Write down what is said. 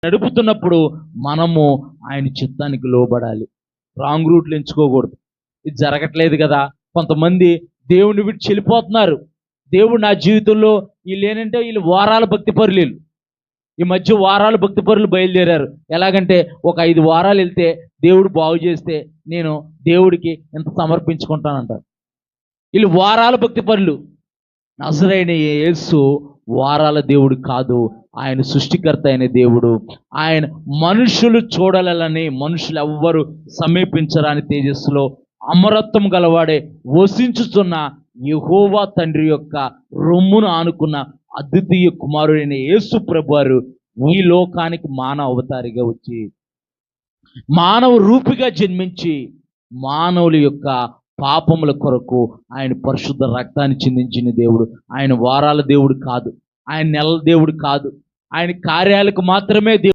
నడుపుతున్నప్పుడు మనము ఆయన చిత్తానికి లోబడాలి. రాంగ్ రూట్లు ఎంచుకోకూడదు. ఇది జరగట్లేదు కదా, కొంతమంది దేవుని విడిచి వెళ్ళిపోతున్నారు. దేవుడు నా జీవితంలో వీళ్ళు వారాల భక్తిపరులు వీళ్ళు. ఈ మధ్య వారాలు భక్తిపరులు బయలుదేరారు. ఎలాగంటే ఒక 5 వారాలు వెళ్తే దేవుడు బాగు చేస్తే నేను దేవుడికి ఎంత సమర్పించుకుంటానంటారు. వీళ్ళు వారాల భక్తిపరులు. నజరైన యేసు వారాల దేవుడు కాదు, ఆయన సృష్టికర్త అయిన దేవుడు. ఆయన మనుషులు చూడాలని, మనుషులు ఎవ్వరు సమీపించరాని తేజస్సులో అమరత్వం గలవాడే వసించుతున్న యెహోవా తండ్రి యొక్క రొమ్మును ఆనుకున్న అద్వితీయ కుమారుడైన యేసు ప్రభువారు ఈ లోకానికి మానవ అవతారిగా వచ్చి, మానవ రూపిగా జన్మించి, మానవుల యొక్క పాపముల కొరకు ఆయన పరిశుద్ధ రక్తాన్ని చిందించిన దేవుడు. ఆయన వారాల దేవుడు కాదు, ఆయన నెలల దేవుడు కాదు, ఆయన కార్యాలకు మాత్రమే దేవుడు.